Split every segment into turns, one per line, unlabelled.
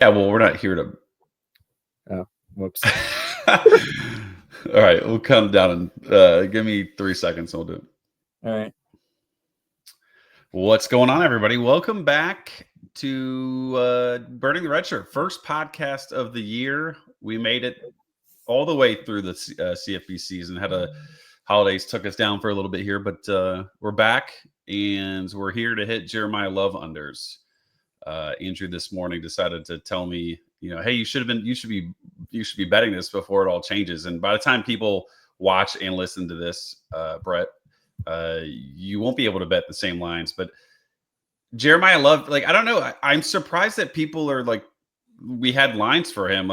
Yeah, well, we're not here to.
Oh, whoops.
All right, we'll come down and give me 3 seconds and we'll do it.
All right.
What's going on, everybody? Welcome back to Burning the Redshirt, first podcast of the year. We made it all the way through the CFB season. Holidays took us down for a little bit here, but we're back and we're here to hit Jeremiah Love unders. Andrew this morning decided to tell me, hey, you should be betting this before it all changes. And by the time people watch and listen to this, Brett, you won't be able to bet the same lines. But Jeremiah Love, I don't know. I'm surprised that people are we had lines for him.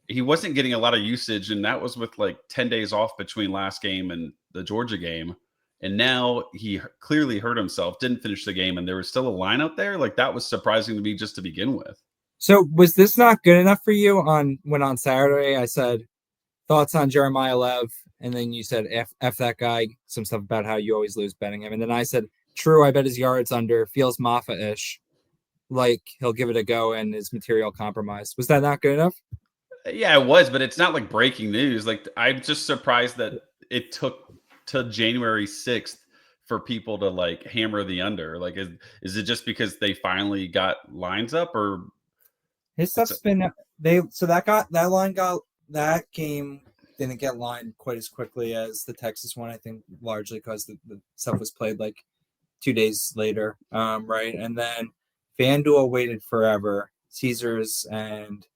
He wasn't getting a lot of usage, and that was with 10 days off between last game and the Georgia game. And now he clearly hurt himself, didn't finish the game, and there was still a line out there. That was surprising to me just to begin with.
So was this not good enough for you on Saturday I said thoughts on Jeremiah Love, and then you said F that guy, some stuff about how you always lose betting him. And then I said, true, I bet his yards under, feels Maffa-ish, like he'll give it a go and his material compromised. Was that not good enough?
Yeah, it was, but it's not breaking news. I'm just surprised that it took to January 6th for people to hammer the under. Is it just because they finally got lines up, or
his stuff's been that game didn't get lined quite as quickly as the Texas one, I think largely because the stuff was played 2 days later, right? And then FanDuel waited forever. Caesars and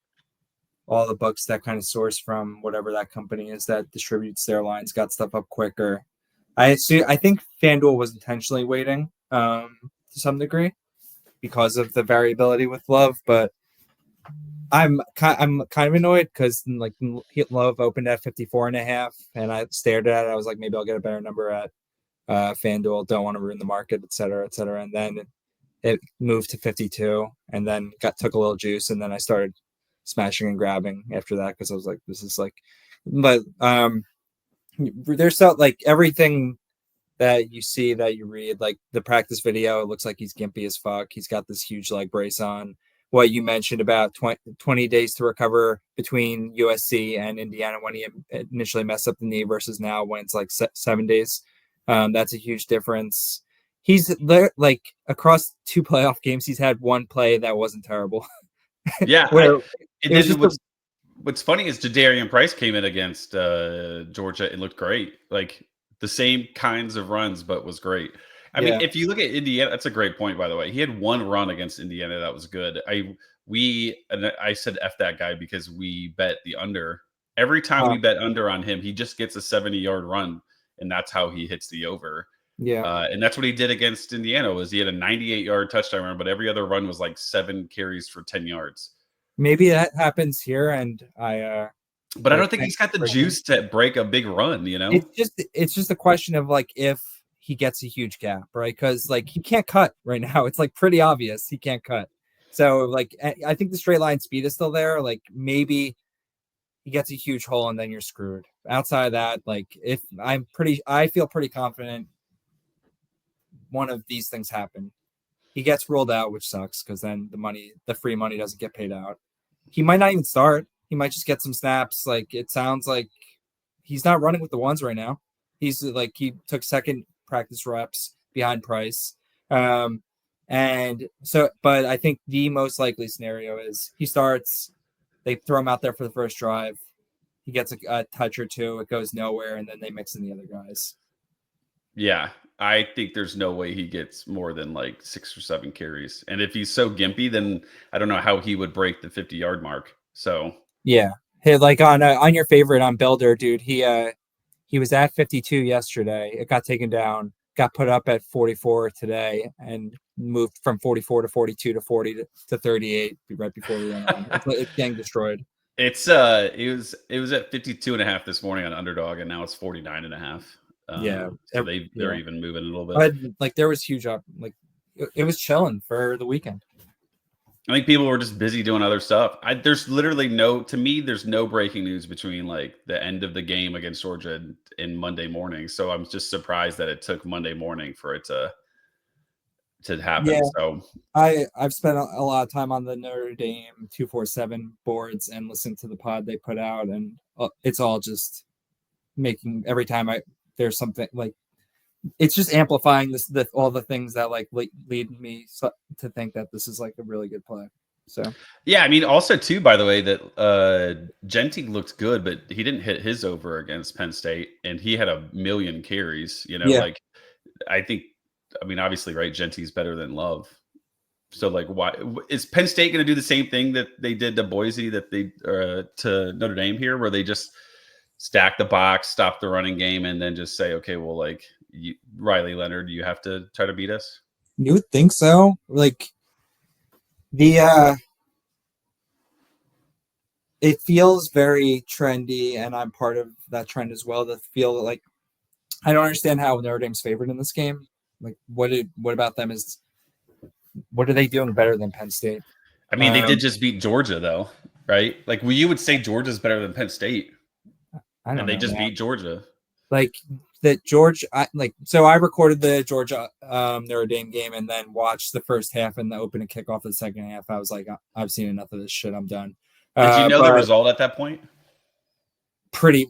all the books that kind of source from whatever that company is that distributes their lines got stuff up quicker. I think FanDuel was intentionally waiting to some degree because of the variability with Love, but I'm kind of annoyed because Love opened at 54.5, and I stared at it. I was like, maybe I'll get a better number at FanDuel. Don't want to ruin the market, et cetera, et cetera. And then it moved to 52, and then took a little juice, and then I started smashing and grabbing after that because I was like, this is but there's everything that you see, that you read, the practice video, it looks like he's gimpy as fuck. He's got this huge leg brace on. What you mentioned about 20 days to recover between USC and Indiana when he initially messed up the knee versus now when it's 7 days. That's a huge difference. He's across 2 playoff games, he's had one play that wasn't terrible.
Yeah. What's funny is Jadarian Price came in against Georgia and looked great. The same kinds of runs, but was great. I mean, if you look at Indiana, that's a great point, by the way. He had one run against Indiana that was good. I said F that guy because we bet the under. Every time we bet under on him, he just gets a 70-yard run, and that's how he hits the over.
Yeah.
And that's what he did against Indiana. He had a 98-yard touchdown run, but every other run was 7 carries for 10 yards.
Maybe that happens here, and
but I don't think he's got the juice to break a big run,
It's just a question of if he gets a huge gap, right? Because he can't cut right now. It's pretty obvious he can't cut. So I think the straight line speed is still there. Maybe he gets a huge hole and then you're screwed. Outside of that, I feel pretty confident one of these things happen. He gets ruled out, which sucks because then the free money doesn't get paid out. He might not even start. He might just get some snaps. It sounds like he's not running with the ones right now. He's he took second practice reps behind Price. But I think the most likely scenario is he starts, they throw him out there for the first drive. He gets a touch or two. It goes nowhere. And then they mix in the other guys.
Yeah. I think there's no way he gets more than 6 or 7 carries. And if he's so gimpy, then I don't know how he would break the 50-yard mark. So
yeah, hey, on your favorite on Builder, dude, he was at 52 yesterday. It got taken down, got put up at 44 today, and moved from 44 to 42 to 40 to 38 right before we went on. It's getting destroyed.
It was at 52.5 this morning on Underdog, and now it's 49.5. So they're even moving a little bit.
But there was huge up. It was chilling for the weekend.
I think people were just busy doing other stuff. There's literally there's no breaking news between the end of the game against Georgia and Monday morning. So I'm just surprised that it took Monday morning for it to to happen.
Yeah,
So
I've spent a lot of time on the Notre Dame 247 boards and listened to the pod they put out, and it's all just making every time there's something like it's just amplifying all the things that like lead me to think that this is like a really good play. So
yeah, I mean, also too, by the way, that Genty looked good, but he didn't hit his over against Penn State, and he had a million carries.
yeah,
Like I think, I mean, obviously, right? Genty's better than Love. So, like, why is Penn State going to do the same thing that they did to Boise, that they to Notre Dame here, where they just stack the box, stop the running game, and then just say, okay, well, like Riley Leonard, you have to try to beat us?
you would think so. Like the it feels very trendy, and I'm part of that trend as well. To feel like I don't understand how Notre Dame's favored in this game. Like, what about them is what are they doing better than Penn State?
I mean, they did just beat Georgia, though, right? Like, well, you would say Georgia's better than Penn State,
I don't
and they
know,
just
man.
beat Georgia.
Like that George, so I recorded the Georgia Notre Dame game and then watched the first half and the opening kickoff of the second half. I was like, I've seen enough of this shit. I'm done.
Did you know the
But
result at that point?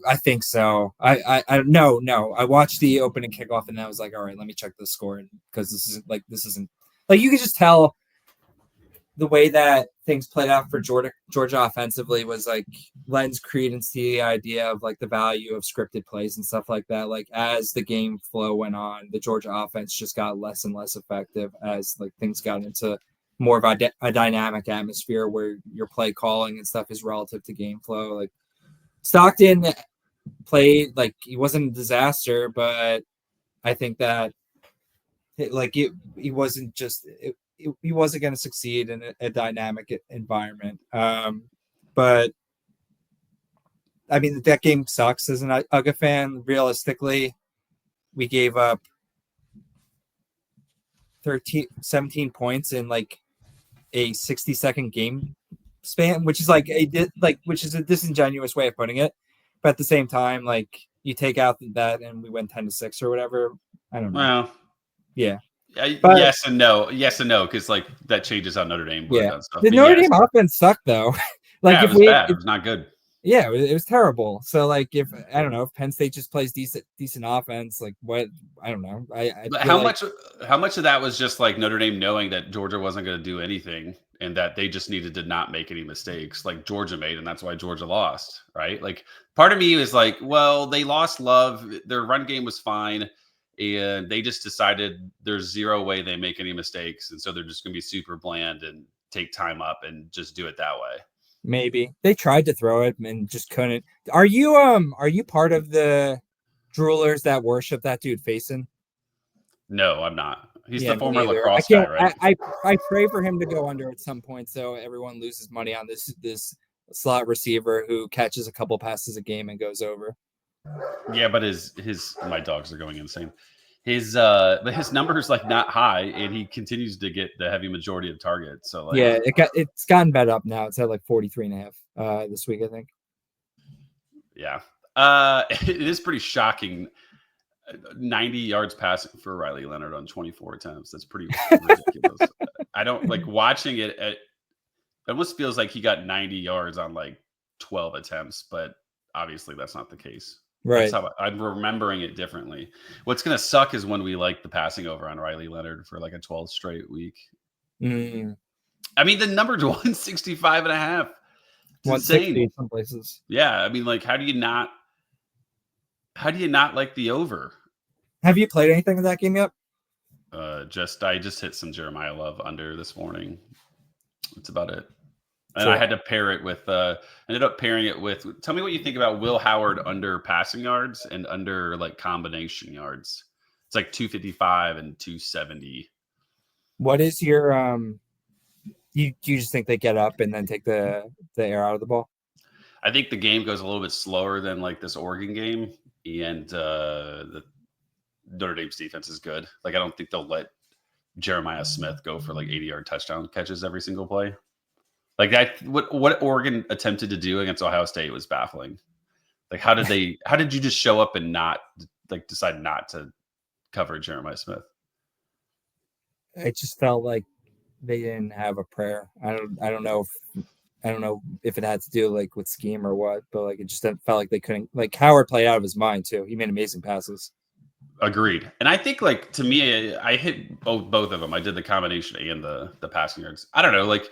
I think so. No. I watched the opening kickoff and I was like, all right, let me check the score because this isn't like you could just tell the way that things played out for Georgia offensively was like lends credence to the idea of like the value of scripted plays and stuff like that. Like as the game flow went on, the Georgia offense just got less and less effective as like things got into more of a dynamic atmosphere where your play calling and stuff is relative to game flow. Like Stockton played like he wasn't a disaster, but I think that he wasn't just he wasn't going to succeed in a dynamic environment. But I mean that game sucks as an UGA fan. Realistically, we gave up 17 points in like a 60-second game span, which is which is a disingenuous way of putting it. But at the same time, like you take out that and we win 10-6 or whatever. I don't know.
Well,
Yeah.
But, yes and no, because like that changes how Notre Dame would have done stuff.
The Notre Dame offense sucked though.
Like it was bad. It was not good.
Yeah, it was terrible. So like if I don't know if Penn State just plays decent offense, like what I don't know.
But how much of that was just like Notre Dame knowing that Georgia wasn't going to do anything and that they just needed to not make any mistakes like Georgia made, and that's why Georgia lost, right? Like part of me is like, well, they lost Love, their run game was fine, and they just decided there's zero way they make any mistakes, and so they're just going to be super bland and take time up and just do it that way.
Maybe they tried to throw it and just couldn't. Are you part of the droolers that worship that dude Faison?
No, I'm not. He's the former lacrosse
guy,
right?
I pray for him to go under at some point so everyone loses money on this slot receiver who catches a couple passes a game and goes over.
Yeah, but my dogs are going insane. His number is like not high, and he continues to get the heavy majority of targets. So like,
yeah, it's gotten better up now. It's at like 43.5 this week, I think.
Yeah, it is pretty shocking. 90 yards passing for Riley Leonard on 24 attempts. That's pretty ridiculous. I don't like watching it. It almost feels like he got 90 yards on like 12 attempts, but obviously that's not the case.
Right.
That's how I'm remembering it differently. What's going to suck is when we like the passing over on Riley Leonard for like a 12th straight week.
Mm.
I mean, the number's 165 and a half. It's
160
insane.
some places.
Yeah. I mean, like, how do you not like the over?
Have you played anything in that game yet?
I just hit some Jeremiah Love under this morning. That's about it. And
Sure.
I had to pair it with ended up pairing it with, tell me what you think about Will Howard under passing yards and under like combination yards. It's like 255 and 270.
What is your you just think they get up and then take the air out of the ball?
I think the game goes a little bit slower than like this Oregon game, and the Notre Dame's defense is good. Like I don't think they'll let Jeremiah Smith go for like 80-yard touchdown catches every single play. Like that, what Oregon attempted to do against Ohio State was baffling. Like how did you just show up and not like decide not to cover Jeremiah Smith?
it just felt like they didn't have a prayer. I don't know if it had to do like with scheme or what, but like it just felt like they couldn't. Like Howard played out of his mind too. He made amazing passes.
Agreed. And I think like to me, I hit both of them. I did the combination and the passing yards. I don't know, like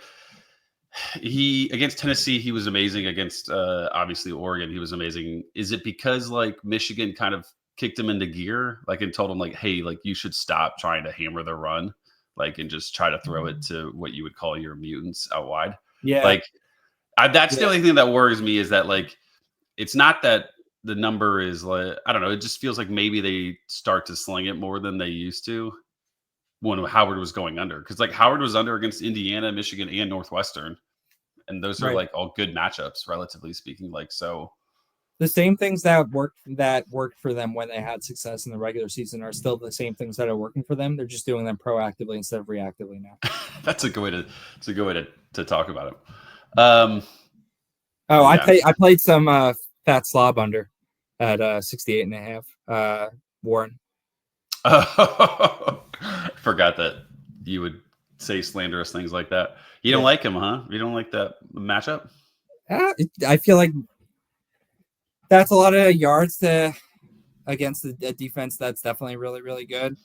he against Tennessee, he was amazing. Against obviously Oregon, he was amazing. Is it because like Michigan kind of kicked him into gear, like and told him like, hey, like you should stop trying to hammer the run, like and just try to throw it to what you would call your mutants out wide.
Yeah,
Like that's the only thing that worries me is that like it's not that the number is like I don't know. It just feels like maybe they start to sling it more than they used to when Howard was going under because like Howard was under against Indiana, Michigan, and Northwestern, and those are
right.
like all good matchups, relatively speaking. Like so,
The same things that worked for them when they had success in the regular season are still the same things that are working for them. They're just doing them proactively instead of reactively now.
that's a good way to to talk about it.
Oh,
Yeah.
I played some fat slob under at 68 and a half. Warren.
Forgot that you would say slanderous things like that. You don't
Yeah.
like him, huh? You don't like that matchup?
I feel like that's a lot of yards against the defense that's definitely really really good.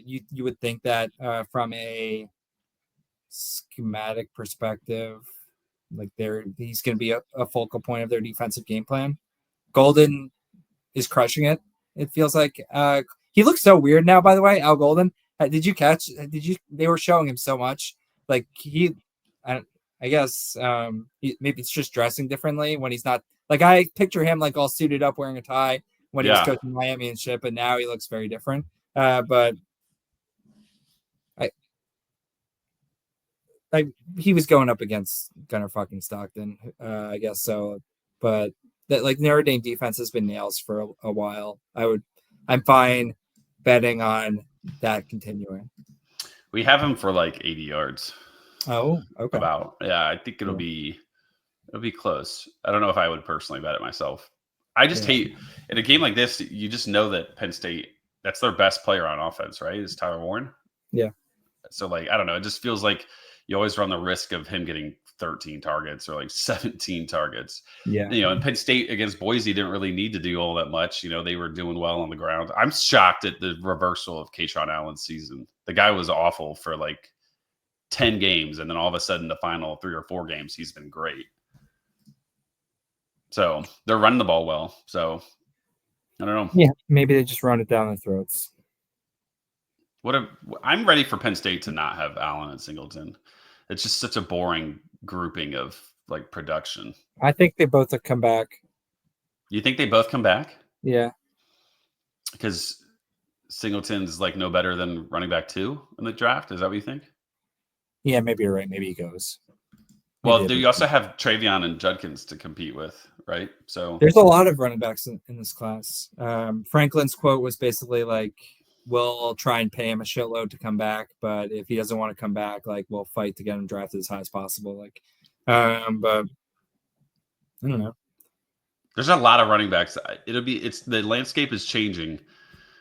You would think that from a schematic perspective, like he's going to be a focal point of their defensive game plan. Golden is crushing it. It feels like he looks so weird now. By the way, Al Golden, did you catch? Did you? They were showing him so much. Like I guess maybe it's just dressing differently when he's not. Like I picture him like all suited up, wearing a tie when he was
Yeah.
coaching Miami and shit. But now he looks very different. But I he was going up against Gunnar fucking Stockton, I guess so. But that like Notre Dame defense has been nails for a while. I'm fine betting on that continuing.
We have him for like 80 yards.
Oh, okay.
About. Yeah, I think it'll be close. I don't know if I would personally bet it myself. I just hate in a game like this, you just know that Penn State, that's their best player on offense, right? Is Tyler Warren.
Yeah.
So like I don't know, it just feels like you always run the risk of him getting 13 targets or like 17 targets.
Yeah.
You know, and Penn State against Boise didn't really need to do all that much. You know, they were doing well on the ground. I'm shocked at the reversal of Kayshawn Allen's season. The guy was awful for like 10 games, and then all of a sudden the final 3 or 4 games, he's been great. So they're running the ball well. So I don't know.
Yeah, maybe they just run it down their throats.
I'm ready for Penn State to not have Allen and Singleton. It's just such a boring grouping of like production.
I think they both have come back.
You think they both come back?
Yeah.
Because Singleton's like no better than running back 2 in the draft. Is that what you think?
Yeah, maybe you're right. Maybe he goes.
Well, do you also have Travion and Judkins to compete with, right? So
there's a lot of running backs in this class. Franklin's quote was basically like, we'll try and pay him a shitload to come back, but if he doesn't want to come back, like we'll fight to get him drafted as high as possible. Like, but I don't know.
There's a lot of running backs. It's the landscape is changing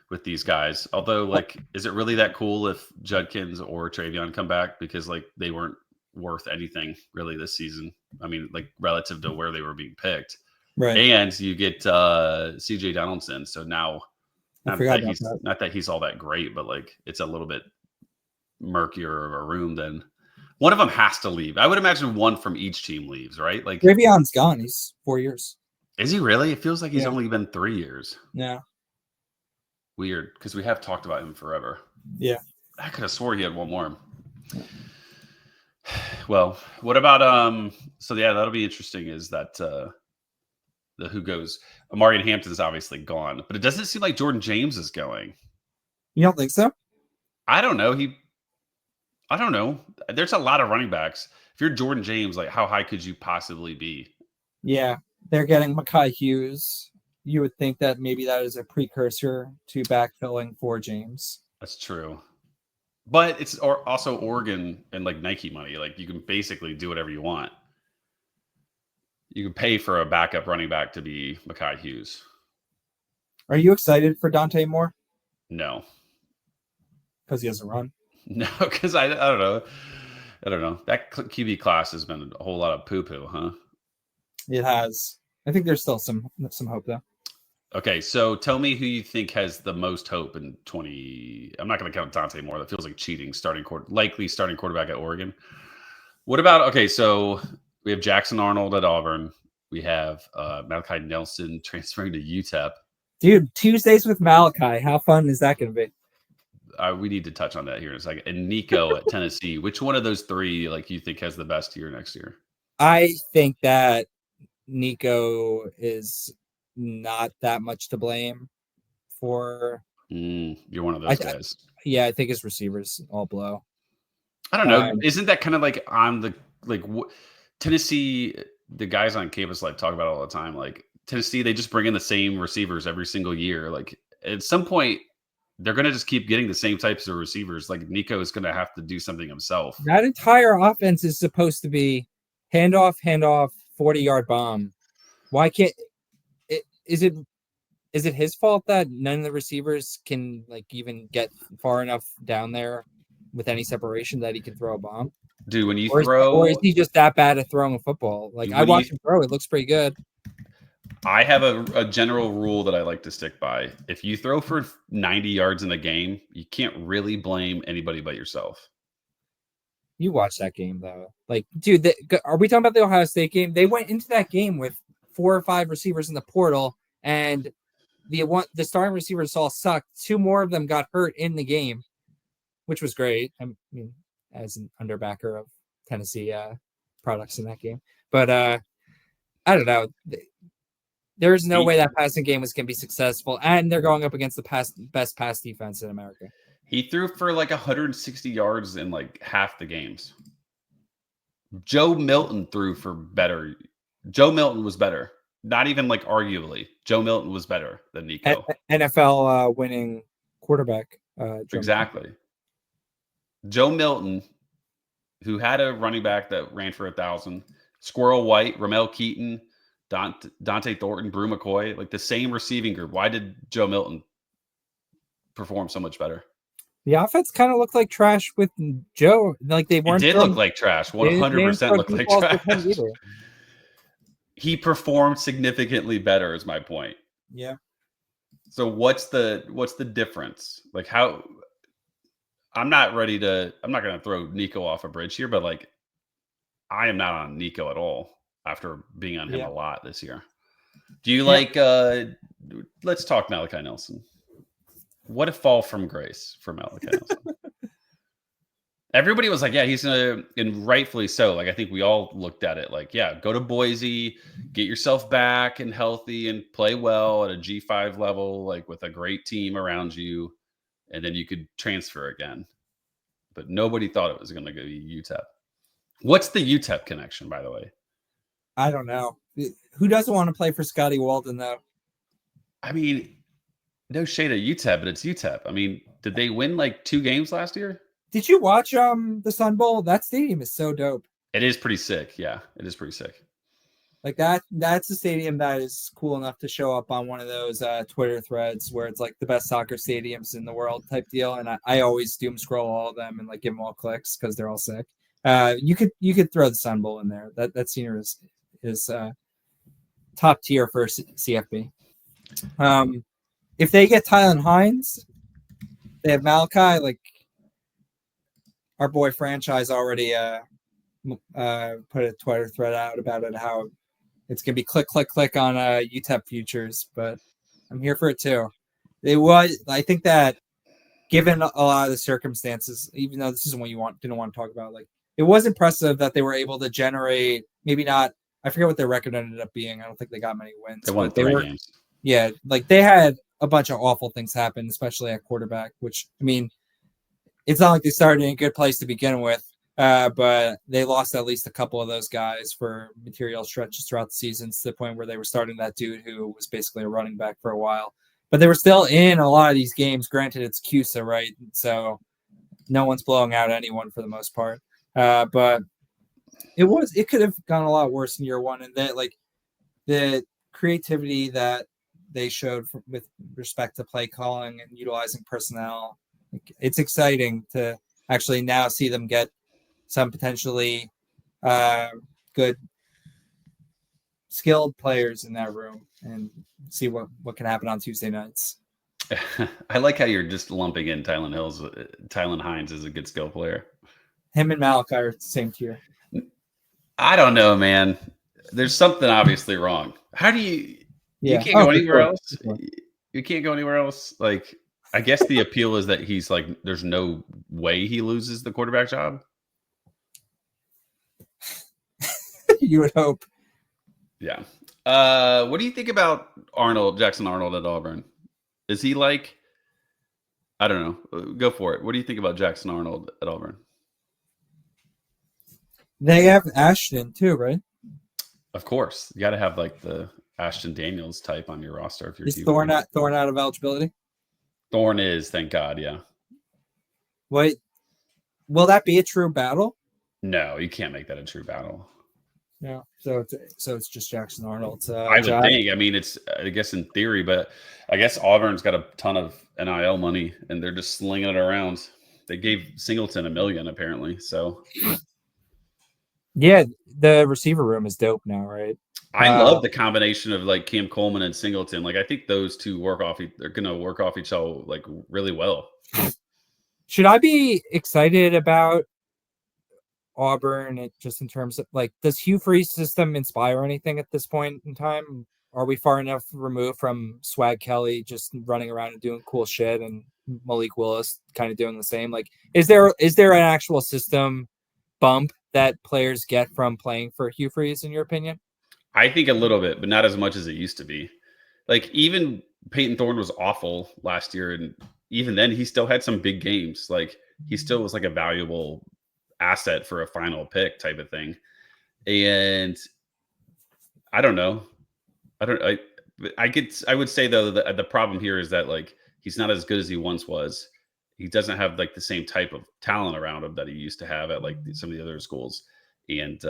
with these guys. Although, like, is it really that cool if Judkins or Travion come back? Because like they weren't worth anything really this season. I mean, like relative to where they were being picked.
Right.
And you get CJ Donaldson. So now not that he's all that great, but like it's a little bit murkier of a room than one of them has to leave. I would imagine one from each team leaves, right? Like
Travion's gone. He's 4 years.
Is he really? It feels like he's only been 3 years.
Yeah.
Weird, because we have talked about him forever.
Yeah.
I could have swore he had one more. Well, what about so yeah, that'll be interesting is that the who goes. Amarian Hampton's obviously gone, but it doesn't seem like Jordan James is going.
You don't think so?
I don't know. I don't know. There's a lot of running backs. If you're Jordan James, like how high could you possibly be?
Yeah. They're getting Mekhi Hughes. You would think that maybe that is a precursor to backfilling for James.
That's true. But it's also Oregon and like Nike money. Like you can basically do whatever you want. You can pay for a backup running back to be Mekhi Hughes.
Are you excited for Dante Moore?
No.
Because he doesn't run?
No, because I don't know. I don't know. That QB class has been a whole lot of poo poo, huh?
It has. I think there's still some hope though.
Okay, so tell me who you think has the most hope in 20. I'm not going to count Dante Moore. That feels like cheating. Likely starting quarterback at Oregon. What about okay? So we have Jackson Arnold at Auburn. We have Malachi Nelson transferring to UTEP.
Dude, Tuesdays with Malachi. How fun is that going to be?
We need to touch on that here in a second. And Nico at Tennessee. Which one of those three, like, you think has the best year next year?
I think that Nico is not that much to blame for.
You're one of those guys.
Yeah, I think his receivers all blow.
I don't know. Isn't that kind of like on the Tennessee? The guys on campus like talk about it all the time. Like Tennessee, they just bring in the same receivers every single year. Like at some point, they're going to just keep getting the same types of receivers. Like Nico is going to have to do something himself.
That entire offense is supposed to be handoff, 40-yard bomb. Why can't is it his fault that none of the receivers can like even get far enough down there with any separation that he can throw a bomb?
Dude, when you
or is he just that bad at throwing a football? Like I watched him throw, it looks pretty good.
I have a general rule that I like to stick by. If you throw for 90 yards in a game, you can't really blame anybody but yourself.
You watch that game though. Like, dude, are we talking about the Ohio State game? They went into that game with 4 or 5 receivers in the portal, and the starting receivers all sucked. 2 more of them got hurt in the game, which was great. I mean, as an underbacker of Tennessee products in that game. But I don't know. There's no way that passing game was going to be successful, and they're going up against the best pass defense in America.
He threw for like 160 yards in like half the games. Joe Milton threw for better. Joe Milton was better. Not even like arguably. Joe Milton was better than Nico.
NFL winning quarterback.
Exactly. Joe Milton, who had a running back that ran for 1,000, Squirrel White, Ramel Keaton, Dante Thornton, Brew McCoy, like the same receiving group. Why did Joe Milton perform so much better?
The offense kind of looked like trash with Joe. Like they weren't.
It did look like trash. 100% looked like trash. He performed significantly better, is my point.
Yeah.
So what's the difference? Like how? I'm not going to throw Nico off a bridge here, but like I am not on Nico at all after being on him a lot this year. Do you like let's talk Malachi Nelson. What a fall from grace for Malachi Nelson. Everybody was like, yeah, he's and rightfully so. Like I think we all looked at it like, yeah, go to Boise, get yourself back and healthy and play well at a G5 level, like with a great team around you, and then you could transfer again. But nobody thought it was going to go to UTEP. What's the UTEP connection, by the way?
I don't know. Who doesn't want to play for Scotty Walden, though?
I mean, no shade at UTEP, but it's UTEP. I mean, did they win like 2 games last year?
Did you watch the Sun Bowl? That stadium is so dope.
It is pretty sick. Yeah, it is pretty sick.
Like that's a stadium that is cool enough to show up on one of those Twitter threads where it's like the best soccer stadiums in the world type deal. And I always doom scroll all of them and like give them all clicks because they're all sick. You could throw the Sun Bowl in there. That senior is top tier for CFB. If they get Tylen Hines, they have Malachi. Like our boy Franchise already put a Twitter thread out about it, how it's gonna be click on UTEP futures, but I'm here for it too. I think that given a lot of the circumstances, even though this isn't what you didn't want to talk about, like it was impressive that they were able to generate, maybe not, I forget what their record ended up being. I don't think they got many wins.
They won 3 games.
Yeah, like they had a bunch of awful things happen, especially at quarterback, which, I mean, it's not like they started in a good place to begin with, but they lost at least a couple of those guys for material stretches throughout the season to the point where they were starting that dude who was basically a running back for a while. But they were still in a lot of these games. Granted, it's CUSA, right? So no one's blowing out anyone for the most part. But it could have gone a lot worse in year one. And that, like, the creativity that they showed with respect to play calling and utilizing personnel, it's exciting to actually now see them get some potentially good skilled players in that room and see what can happen on Tuesday nights.
I like how you're just lumping in Tylen Hines is a good skill player.
Him and Malachi are the same tier.
I don't know, man. There's something obviously wrong. How do you can't go anywhere else?
Sure.
You can't go anywhere else. Like, I guess the appeal is that he's like, there's no way he loses the quarterback job.
You would hope.
Yeah. What do you think about Jackson Arnold at Auburn? Is he like, I don't know. Go for it. What do you think about Jackson Arnold at Auburn?
They have Ashton too, right?
Of course. You got to have like the Ashton Daniels type on your roster. If you're
Is Thorne out of eligibility?
Thorne is, thank God. Yeah.
Wait, will that be a true battle?
No, you can't make that a true battle.
No. So it's just Jackson Arnold.
I would think. I mean, it's, I guess in theory, but I guess Auburn's got a ton of NIL money and they're just slinging it around. They gave Singleton $1 million apparently. So
yeah, the receiver room is dope now, right?
I love the combination of like Cam Coleman and Singleton. Like I think those two they're going to work off each other like really well.
Should I be excited about Auburn just in terms of like, does Hugh Freeze's system inspire anything at this point in time? Are we far enough removed from Swag Kelly just running around and doing cool shit and Malik Willis kind of doing the same? Like, is there an actual system bump that players get from playing for Hugh Freeze, in your opinion?
I think a little bit, but not as much as it used to be. Like even Peyton Thorne was awful last year, and even then he still had some big games. Like he still was like a valuable asset for a final pick type of thing. And I don't know. I would say though that the problem here is that like he's not as good as he once was. He doesn't have like the same type of talent around him that he used to have at like some of the other schools. And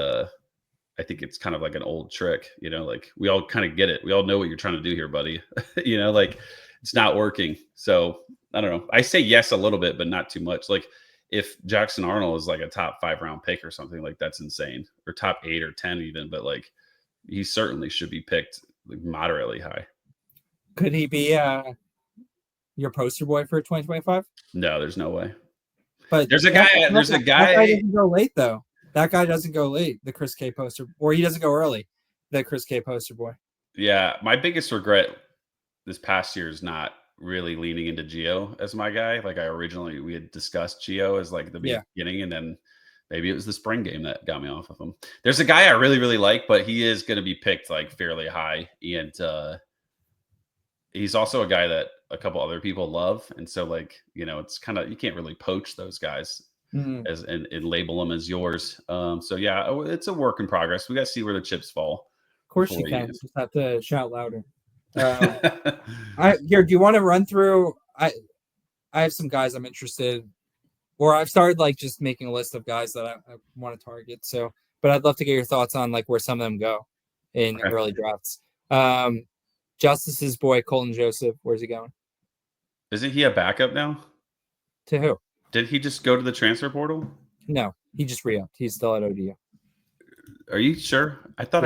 I think it's kind of like an old trick, like we all kind of get it. We all know what you're trying to do here, buddy. Like it's not working. So I don't know. I say yes a little bit, but not too much. Like if Jackson Arnold is like a top 5 round pick or something, like that's insane, or top 8 or 10 even. But like he certainly should be picked like moderately high.
Could he be your poster boy for 2025?
No, there's no way.
But
there's a guy. That guy
doesn't go late though. That guy doesn't go late. The Chris K poster, or he doesn't go early. The Chris K poster boy.
Yeah, my biggest regret this past year is not really leaning into Gio as my guy. Like we had discussed Gio as like the beginning, and then maybe it was the spring game that got me off of him. There's a guy I really, really like, but he is going to be picked like fairly high, and he's also a guy that a couple other people love, and so like it's kind of, you can't really poach those guys as and label them as yours. So yeah, it's a work in progress. We got to see where the chips fall.
Of course you can. Just have to shout louder. Do you want to run through? I have some guys I'm interested, or I've started like just making a list of guys that I want to target. So, but I'd love to get your thoughts on like where some of them go in early drafts. Justice's boy Colton Joseph, where's he going?
Isn't he a backup now?
To who?
Did he just go to the transfer portal?
No, he just re-upped. He's still at ODU.
Are you sure? I thought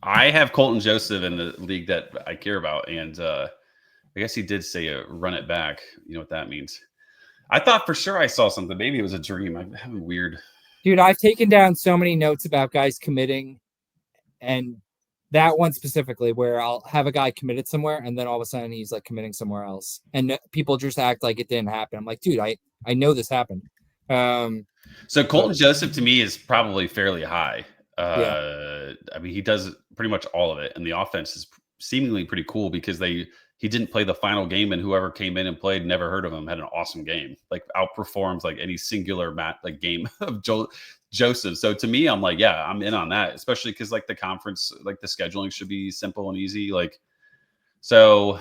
I have Colton Joseph in the league that I care about, and I guess he did say run it back. You know what that means? I thought for sure I saw something. Maybe it was a dream. I'm having weird.
Dude, I've taken down so many notes about guys committing, and that one specifically where I'll have a guy committed somewhere and then all of a sudden he's like committing somewhere else, and people just act like it didn't happen. I'm like, dude, I know this happened.
So Colton Joseph to me is probably fairly high. I mean, he does pretty much all of it, and the offense is seemingly pretty cool because he didn't play the final game, and whoever came in and played, never heard of him, had an awesome game. Like outperforms like any singular game of Joseph. So to me, I'm like, yeah, I'm in on that, especially because like the conference, like the scheduling should be simple and easy. Like, so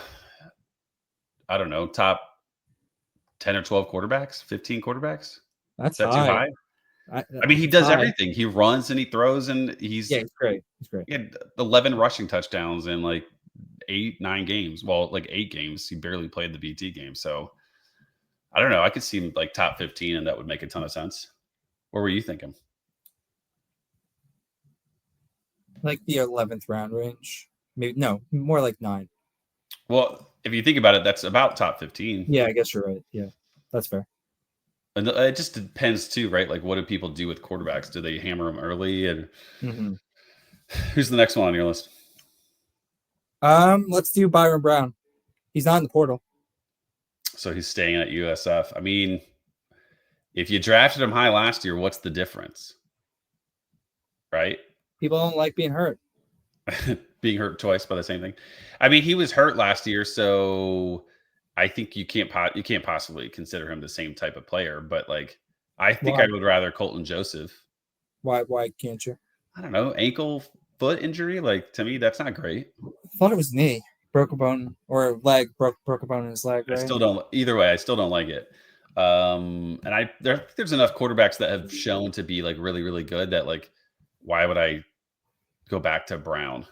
I don't know, top 10 or 12 quarterbacks, 15 quarterbacks.
That's
too high. I mean, he does everything. He runs and he throws, and he's
great. He's great.
He had 11 rushing touchdowns in like 8-9 games. Well, like 8 games. He barely played the BT game. So I don't know. I could see him like top 15, and that would make a ton of sense. What were you thinking?
Like the 11th round range. Maybe no, more like 9.
Well, if you think about it, that's about top 15.
Yeah, I guess you're right. Yeah, that's fair.
And it just depends too, right? Like, what do people do with quarterbacks? Do they hammer them early? And who's the next one on your list?
Let's do Byron Brown. He's not in the portal.
So he's staying at USF. I mean, if you drafted him high last year, what's the difference? Right?
People don't like being hurt.
Being hurt twice by the same thing. I mean, he was hurt last year, so I think you can't possibly consider him the same type of player. But like, I think
Why?
I would rather Colton Joseph.
Why can't you?
I don't know, ankle, foot injury. Like, to me, that's not great.
I thought it was knee. Broke a bone or leg, broke a bone in his leg, right?
I still don't. Either way, I still don't like it. And there's enough quarterbacks that have shown to be like really, really good that like, why would I go back to Brown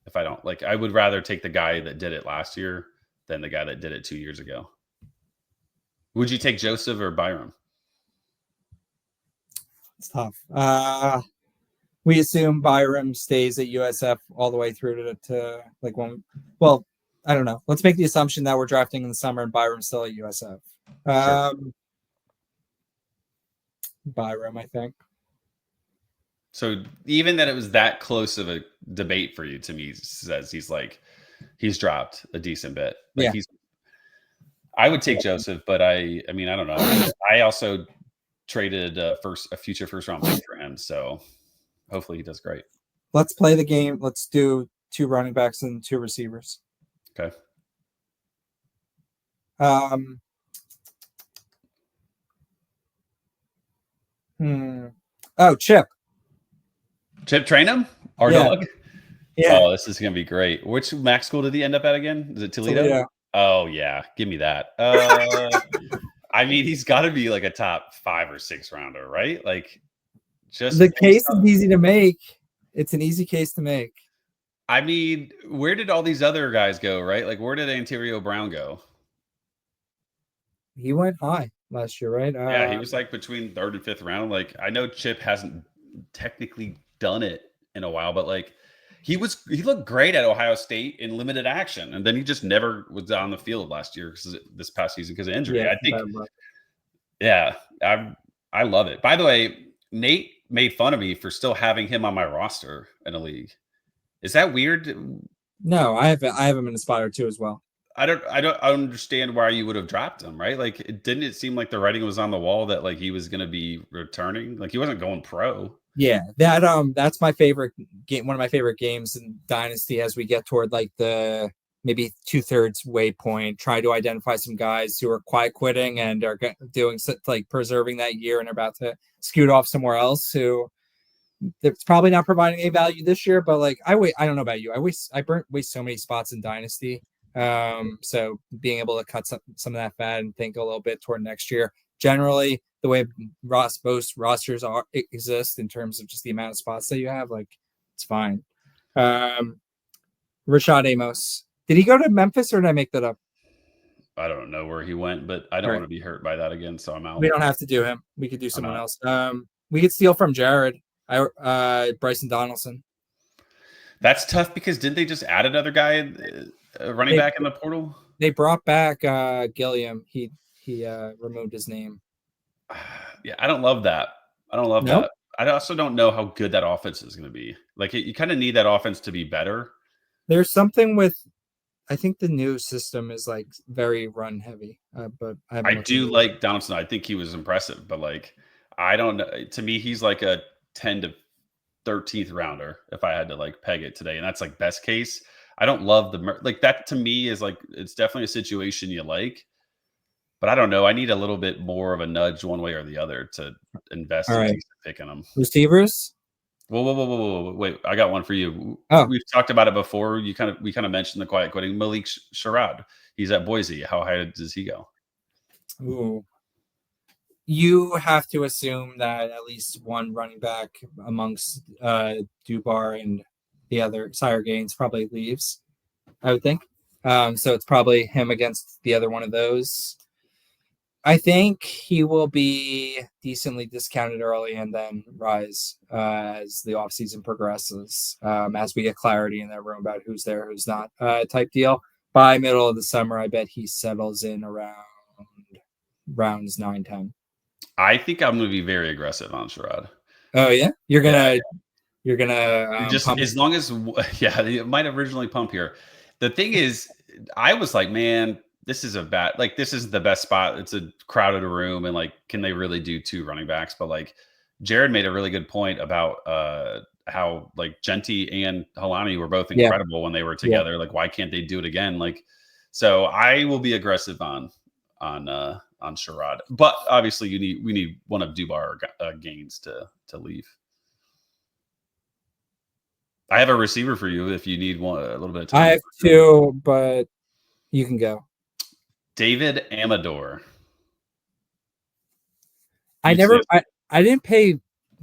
if I don't like? I would rather take the guy that did it last year than the guy that did it 2 years ago. Would you take Joseph or Byram?
It's tough. We assume Byram stays at USF all the way through to like one. Well, I don't know. Let's make the assumption that we're drafting in the summer and Byram's still at USF.
Sure.
Byram, I think.
So even that it was that close of a debate for you, to me, says he's dropped a decent bit. Like
Yeah.
I would take Joseph, but I mean, I don't know. I also traded a future first round pick for him, so hopefully he does great.
Let's play the game. Let's do 2 running backs and 2 receivers.
Okay.
Oh, Chip.
Chip Trainum? Our
Yeah.
dog?
Yeah.
Oh, this is going to be great. Which MAC school did he end up at again? Is it Toledo? Oh, yeah. Give me that. I mean, he's got to be like a top 5 or 6 rounder, right? Like, just
the case is easy to make. It's an easy case to make.
I mean, where did all these other guys go, right? Like, where did Antonio Brown go?
He went high last year, right?
Yeah, he was like between 3rd and 5th round. Like, I know Chip hasn't technically done it in a while, but like, he looked great at Ohio State in limited action, and then he just never was on the field last year this past season because of injury.
Yeah,
I think, yeah, I love it. By the way, Nate made fun of me for still having him on my roster in a league. Is that weird?
No, I have him in a spot or 2 as well.
I don't understand why you would have dropped him, right? Like, didn't it seem like the writing was on the wall that like he was going to be returning? Like, he wasn't going pro.
Yeah, that's my favorite game. One of my favorite games in Dynasty as we get toward like the maybe 2/3 waypoint. Try to identify some guys who are quiet quitting and are doing like preserving that year and are about to scoot off somewhere else. Who it's probably not providing a value this year, but like I don't know about you. I waste so many spots in Dynasty. So being able to cut some of that fat and think a little bit toward next year. Generally, the way most rosters exist in terms of just the amount of spots that you have, like it's fine. Rashad Amos, did he go to Memphis or did I make that up?
I don't know where he went, but I don't want to be hurt by that again, so I'm out.
We don't have to do him. We could do someone else. We could steal from Jared. Bryson Donaldson.
That's tough because didn't they just add another guy, running back in the portal?
They brought back Gilliam. He removed his name.
Yeah, I don't love that. I don't love that. I also don't know how good that offense is going to be. Like, you kind of need that offense to be better.
There's something with, I think the new system is like very run heavy. But I
do like Donaldson. I think he was impressive, but like, I don't know. To me, he's like a 10 to 13th rounder if I had to like peg it today, and that's like best case. I don't love like that. To me, is like it's definitely a situation you like. But I don't know. I need a little bit more of a nudge one way or the other to invest in picking them.
Receivers?
Whoa. Wait, I got one for you.
Oh.
We've talked about it before. We kind of mentioned the quiet quitting. Malik Sherrod. He's at Boise. How high does he go?
Ooh. You have to assume that at least one running back amongst Dubar and the other Sire Gaines probably leaves, I would think. So it's probably him against the other one of those. I think he will be decently discounted early and then rise as the offseason progresses, as we get clarity in that room about who's there, who's not, type deal. By middle of the summer, I bet he settles in around rounds 9-10.
I think I'm going to be very aggressive on Sherrod.
Oh yeah, you're gonna
Just
pump.
as long as yeah, it might originally pump here. The thing is, I was like, man, this is this is the best spot. It's a crowded room, and like, can they really do two running backs? But like, Jared made a really good point about how like Genty and Halani were both
Yeah,
incredible when they were
yeah.
together. Like, why can't they do it again? Like, so I will be aggressive on Sherrod, but obviously we need one of Dubar Gaines to leave. I have a receiver for you if you need one a little bit of time.
I have two, but you can go.
David Amador.
I didn't pay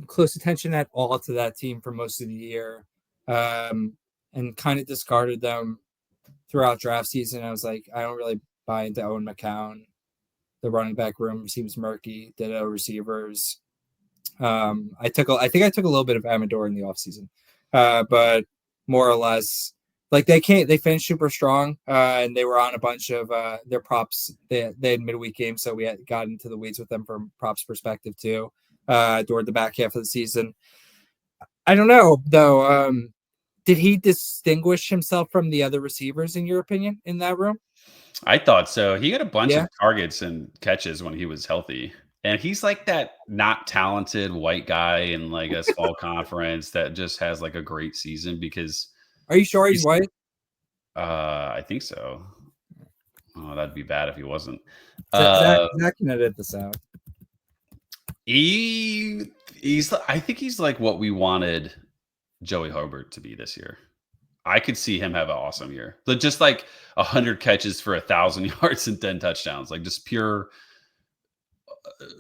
close attention at all to that team for most of the year, and kind of discarded them throughout draft season. I was like, I don't really buy into Owen McCown. The running back room seems murky. Ditto receivers. I think I took a little bit of Amador in the offseason, but more or less, like they finished super strong, and they were on a bunch of their props. They had midweek games, so we got into the weeds with them from props perspective too, toward the back half of the season. I don't know though. Did he distinguish himself from the other receivers in your opinion in that room?
I thought so. He got a bunch
Yeah.
of targets and catches when he was healthy. And he's like that not talented white guy in like a small conference that just has like a great season because
Are you sure he's white?
I think so. Oh, that'd be bad if he wasn't.
Zach can edit this out.
I think he's like what we wanted Joey Hobert to be this year. I could see him have an awesome year. But just like 100 catches for 1,000 yards and 10 touchdowns, like just pure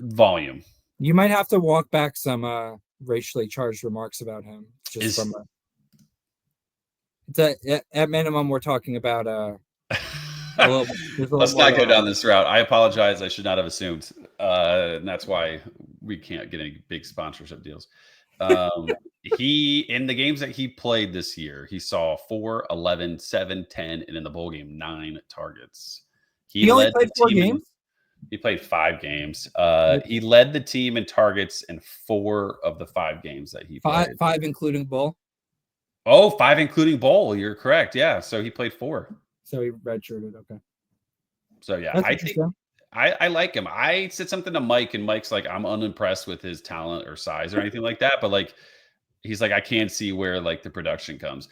volume.
You might have to walk back some racially charged remarks about him. At minimum, we're talking about
Let's not go down this route. I apologize. I should not have assumed. And that's why we can't get any big sponsorship deals. He in the games that he played this year, he saw 4, 11, 7, 10, and in the bowl game 9 targets.
He only played 4 games.
He played 5 games. He led the team in targets in 4 of the 5 games that he played.
5 including bowl.
Oh, 5 including bowl. You're correct. Yeah. So he played 4.
So he redshirted. Okay.
So yeah, I think I like him. I said something to Mike, and Mike's like, I'm unimpressed with his talent or size or anything like that. But like, he's like, I can't see where like the production comes.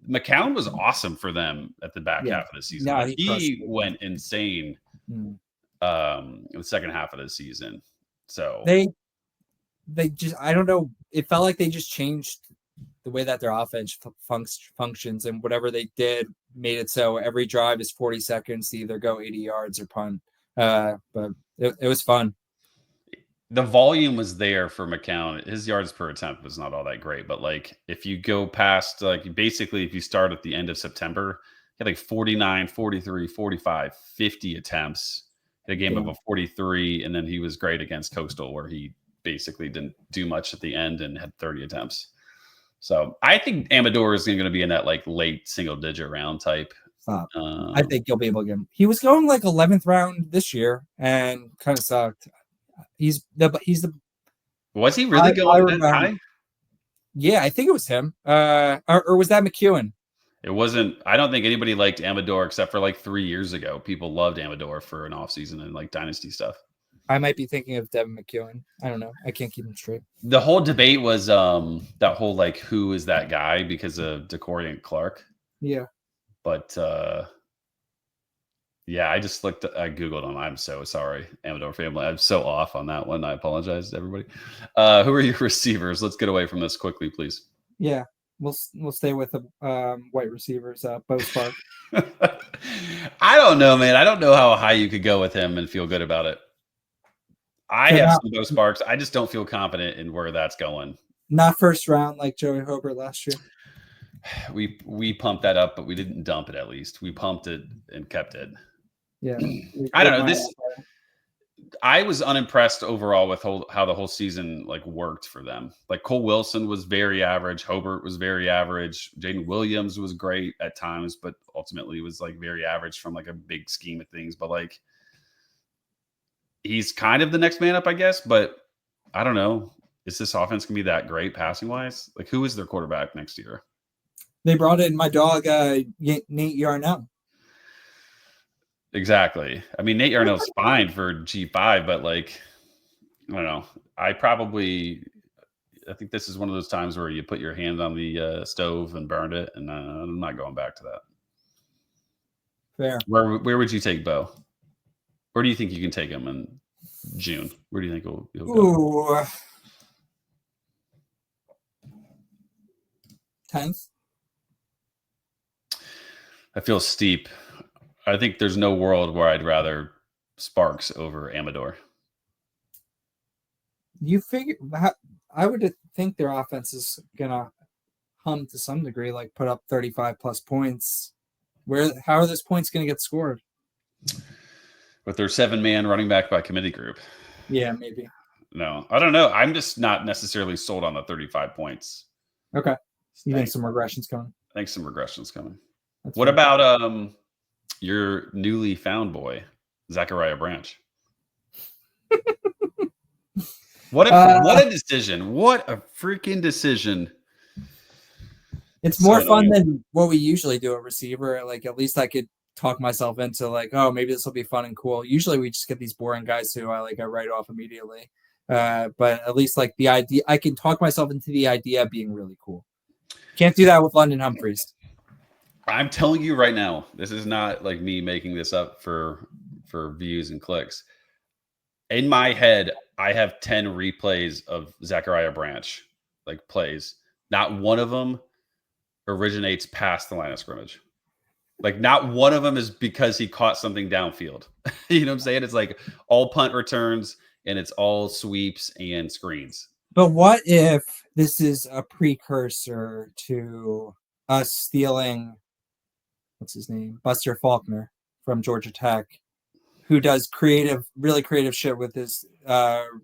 McCown was awesome for them at the back half of the season.
No,
he went insane in the second half of the season. So
they just, I don't know. It felt like they just changed the way that their offense functions, and whatever they did made it so every drive is 40 seconds to either go 80 yards or punt. But it was fun.
The volume was there for McCown. His yards per attempt was not all that great, but like if you go past, like basically if you start at the end of September, he had like 49, 43, 45, 50 attempts. Had a game of a 43, and then he was great against Coastal where he basically didn't do much at the end and had 30 attempts. So I think Amador is going to be in that like late single digit round type.
I think you'll be able to get him. He was going like 11th round this year and kind of sucked. Was
he really going that high?
Yeah, I think it was him. Or was that McEwen?
It wasn't. I don't think anybody liked Amador except for like 3 years ago. People loved Amador for an offseason and like dynasty stuff.
I might be thinking of Devin McEwen. I don't know. I can't keep him straight.
The whole debate was that whole like who is that guy because of Decorian Clark.
Yeah.
But yeah, I just I Googled him. I'm so sorry, Amador family. I'm so off on that one. I apologize to everybody. Who are your receivers? Let's get away from this quickly, please.
Yeah. We'll stay with the white receivers, Bo Spark.
I don't know, man. I don't know how high you could go with him and feel good about it. I have some Bo Sparks. I just don't feel confident in where that's going.
Not first round like Joey Hobert last year.
We pumped that up, but we didn't dump it. At least we pumped it and kept it.
Yeah,
I don't know this. I was unimpressed overall with how the whole season like worked for them. Like Cole Wilson was very average, Hobert was very average, Jaden Williams was great at times, but ultimately was like very average from like a big scheme of things. But like he's kind of the next man up, I guess. But I don't know. Is this offense gonna be that great passing wise? Like who is their quarterback next year?
They brought in my dog, Nate Yarnell.
Exactly. I mean, Nate Yarnell's fine for G5, but like, I don't know. I think this is one of those times where you put your hand on the stove and burned it, and I'm not going back to that.
Fair.
Where would you take Bo? Where do you think you can take him in June? Where do you think he'll go?
Ooh. 10th.
I feel steep. I think there's no world where I'd rather Sparks over Amador.
You figure I would think their offense is gonna hum to some degree, like put up 35 plus points. How are those points gonna get scored?
With their 7-man running back by committee group.
Yeah, maybe.
No, I don't know. I'm just not necessarily sold on the 35 points.
Okay. You think some regression's coming?
I think some regression's coming.
That's
what
fair.
about your newly found boy, Zachariah Branch? What a decision. What a freaking decision.
It's more fun than what we usually do at receiver. Like at least I could talk myself into like, oh, maybe this will be fun and cool. Usually we just get these boring guys who I write off immediately. But at least like the idea, I can talk myself into the idea of being really cool. Can't do that with London Humphreys.
I'm telling you right now, this is not like me making this up for views and clicks. In my head, I have 10 replays of Zachariah Branch, like plays. Not one of them originates past the line of scrimmage. Like not one of them is because he caught something downfield. You know what I'm saying? It's like all punt returns and it's all sweeps and screens.
But what if this is a precursor to us stealing, what's his name? Buster Faulkner from Georgia Tech, who does really creative shit with his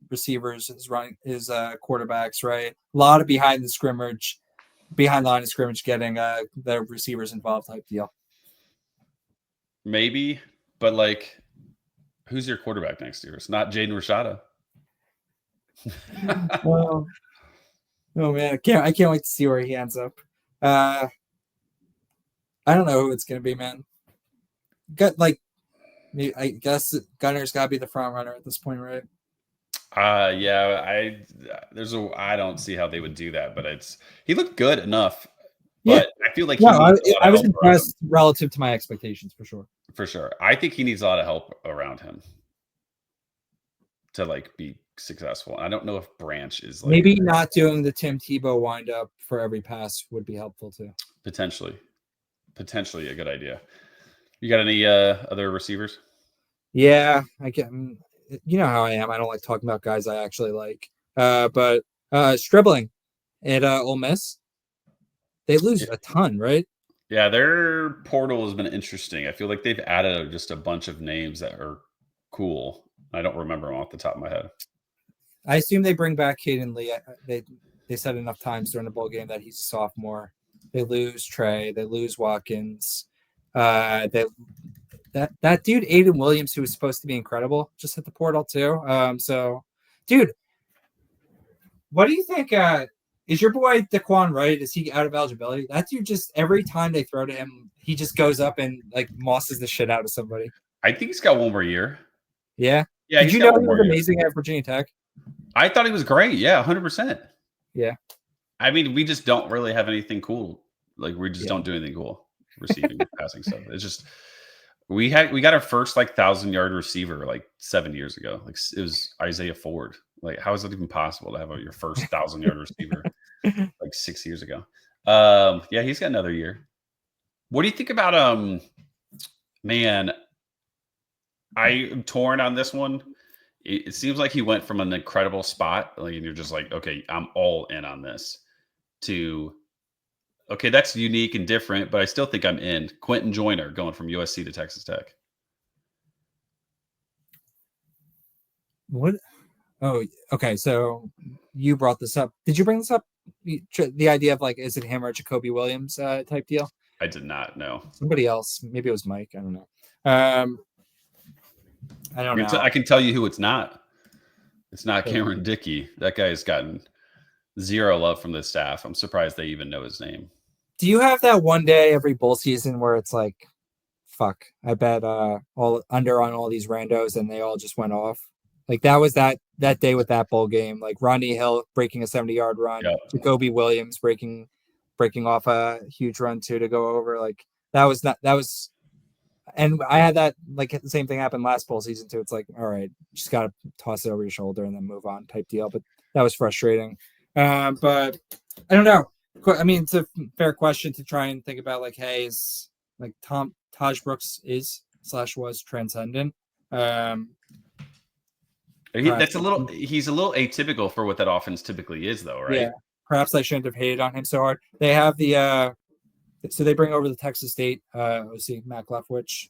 receivers, his quarterbacks, right? A lot of behind the line of scrimmage, getting the receivers involved type deal.
Maybe, but like, who's your quarterback next year? It's not Jaden Rashada.
Well, oh man, I can't wait to see where he ends up. I don't know who it's gonna be, man. I guess Gunner's got to be the front runner at this point, right?
Yeah. I don't see how they would do that, but he looked good enough. But yeah. I feel like
I was impressed relative to my expectations for sure.
For sure, I think he needs a lot of help around him to like be successful. I don't know if Branch is like
maybe not doing the Tim Tebow wind up for every pass would be helpful too.
Potentially a good idea. You got any other receivers?
Yeah, I can. You know how I am. I don't like talking about guys I actually like. But Stribling at Ole Miss, they lose a ton, right?
Yeah, their portal has been interesting. I feel like they've added just a bunch of names that are cool. I don't remember them off the top of my head.
I assume they bring back Caden Lee. They said enough times during the bowl game that he's a sophomore. They lose Trey. They lose Watkins. That dude Aiden Williams, who was supposed to be incredible, just hit the portal too. So, dude, what do you think? Is your boy Daquan Wright? Is he out of eligibility? That dude just every time they throw to him, he just goes up and like mosses the shit out of somebody.
I think he's got one more year.
Yeah.
Yeah.
Did you know he was amazing at Virginia Tech?
I thought he was great. Yeah, 100%.
Yeah.
I mean, we just don't really have anything cool. Like we just don't do anything cool receiving passing stuff. It's just we got our first like 1,000-yard receiver like 7 years ago. Like it was Isaiah Ford. Like how is it even possible to have your first 1,000-yard receiver like 6 years ago? Yeah, he's got another year. What do you think about man? I'm torn on this one. It seems like he went from an incredible spot, like, and you're just like, okay, I'm all in on this, to, okay, that's unique and different, but I still think I'm in. Quentin Joyner going from USC to Texas Tech.
What? Oh, okay. So you brought this up. Did you bring this up? The idea of like, is it him or Jacoby Williams type deal?
I did not know.
Somebody else. Maybe it was Mike. I don't know. I don't know.
I can tell you who it's not. It's not Cameron Dickey. That guy's gotten zero love from the staff. I'm surprised they even know his name.
Do you have that one day every bowl season where it's like, fuck, I bet all under on all these randos and they all just went off? Like that was that day with that bowl game. Like Rodney Hill breaking a 70-yard run,
Yep.
Jacoby Williams breaking off a huge run too to go over. Like that was, and I had that like the same thing happened last bowl season too. It's like, all right, just gotta toss it over your shoulder and then move on type deal. But that was frustrating. But I don't know. I mean, it's a fair question to try and think about. Like, hey, is like Taj Brooks was transcendent.
He's a little atypical for what that offense typically is, though, right?
Yeah. Perhaps I shouldn't have hated on him so hard. They have the so they bring over the Texas State OC Mac Leftwich.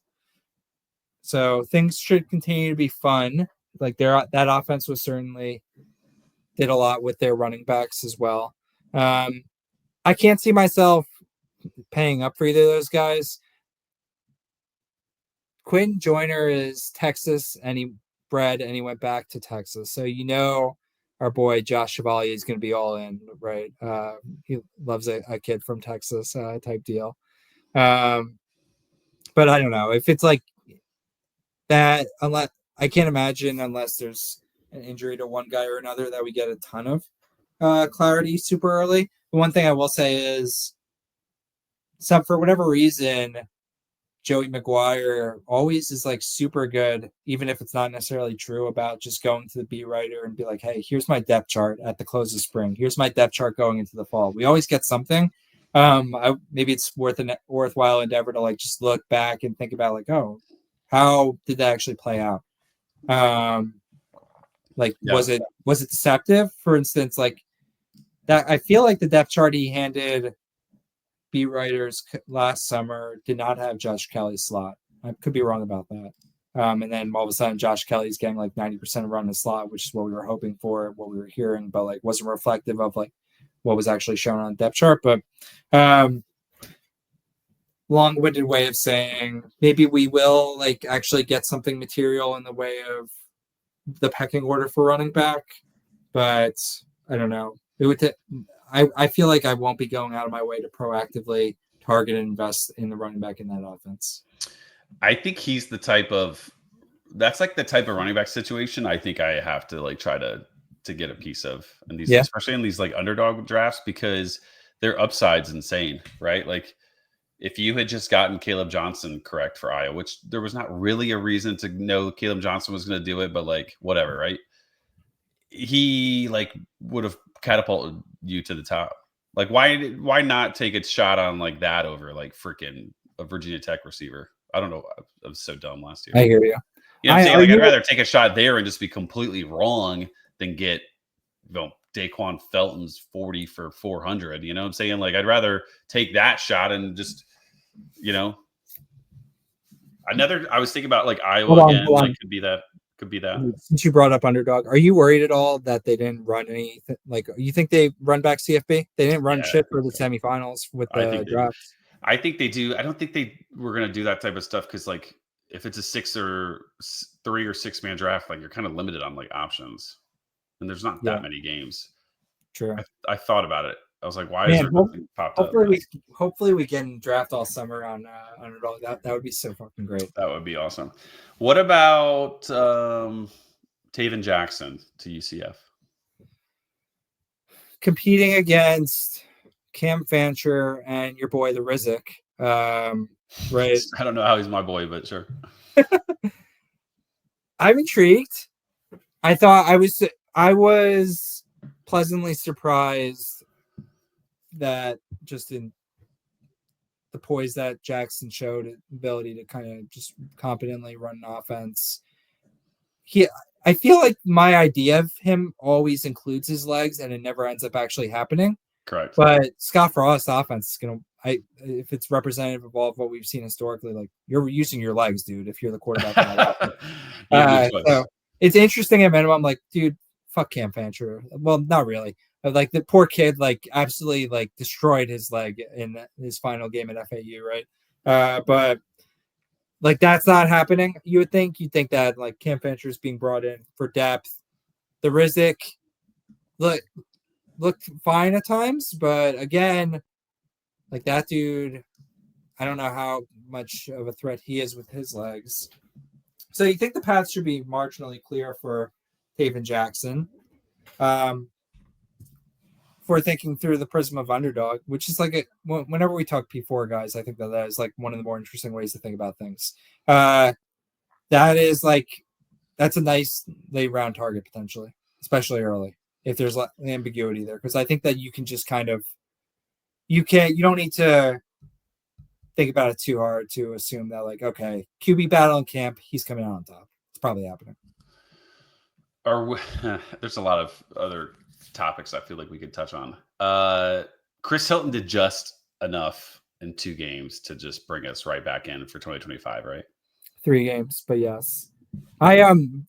So things should continue to be fun. Like that offense was certainly did a lot with their running backs as well. I can't see myself paying up for either of those guys. Quinn Joyner is Texas, and he went back to Texas. So our boy Josh Chevalier is going to be all in, right? He loves a kid from Texas type deal. But I don't know if it's like that. Unless I can't imagine, unless there's an injury to one guy or another, that we get a ton of clarity super early. The one thing I will say is, for whatever reason, Joey McGuire always is like super good, even if it's not necessarily true, about just going to the beat writer and be like, hey, here's my depth chart at the close of spring. Here's my depth chart going into the fall. We always get something. Maybe it's worthwhile endeavor to like just look back and think about like, oh, how did that actually play out? Was it deceptive? For instance, like that, I feel like the depth chart he handed beat writers last summer did not have Josh Kelly's slot. I could be wrong about that. And then all of a sudden, Josh Kelly's getting like 90% of run the slot, which is what we were hoping for, what we were hearing, but like wasn't reflective of like what was actually shown on the depth chart. But long-winded way of saying maybe we will like actually get something material in the way of the pecking order for running back, but I don't know. It would. I feel like I won't be going out of my way to proactively target and invest in the running back in that offense.
I think he's that's like the type of running back situation I think I have to like try to get a piece of in these, especially in these like underdog drafts, because their upside's insane, right? Like if you had just gotten Caleb Johnson correct for Iowa, which there was not really a reason to know Caleb Johnson was going to do it, but like whatever, right? He like would have catapulted you to the top. Like why not take a shot on like that over like freaking a Virginia Tech receiver? I don't know. I was so dumb last year.
I hear you.
You know what I'm saying? Like I'd rather take a shot there and just be completely wrong than get Daquan Felton's 40 for 400. You know what I'm saying? Like I'd rather take that shot and just, I was thinking about like Iowa again. Like could be that.
Since you brought up underdog, are you worried at all that they didn't run any? Like, you think they run back CFB? They didn't run shit for the semifinals with the drafts.
I think they do. I don't think they were going to do that type of stuff because, like, if it's a 3 or 6 man draft, like you're kind of limited on like options, and there's not that many games.
True.
I thought about it. I was like, why is there nothing popped up?
Hopefully we can draft all summer on underdog. That would be so fucking great.
That would be awesome. What about Taven Jackson to UCF?
Competing against Cam Fancher and your boy the Rizek. Right.
I don't know how he's my boy, but sure.
I'm intrigued. I was pleasantly surprised that just in the poise that Jackson showed, ability to kind of just competently run an offense. I feel like my idea of him always includes his legs and it never ends up actually happening.
Correct.
But Scott Frost's offense is if it's representative of all of what we've seen historically, like you're using your legs, dude, if you're the quarterback. it's interesting at minimum. Like, dude, fuck Cam Fancher. Well, not really. But, like, the poor kid, like, absolutely, like, destroyed his leg in his final game at FAU, right? But like, that's not happening. You'd think that, like, Cam Fancher is being brought in for depth. The Rizek looked fine at times, but again, like, that dude, I don't know how much of a threat he is with his legs. So you think the path should be marginally clear for Taven Jackson. For thinking through the prism of underdog, which is like whenever we talk P4 guys, I think that is like one of the more interesting ways to think about things. That is like, that's a nice late round target potentially, especially early if there's ambiguity there, because I think that you can just kind of you don't need to think about it too hard to assume that, like, okay, QB battle in camp, he's coming out on top. It's probably happening.
There's a lot of other topics I feel like we could touch on. Chris Hilton did just enough in 2 games to just bring us right back in for 2025, right?
3 games, but yes. I on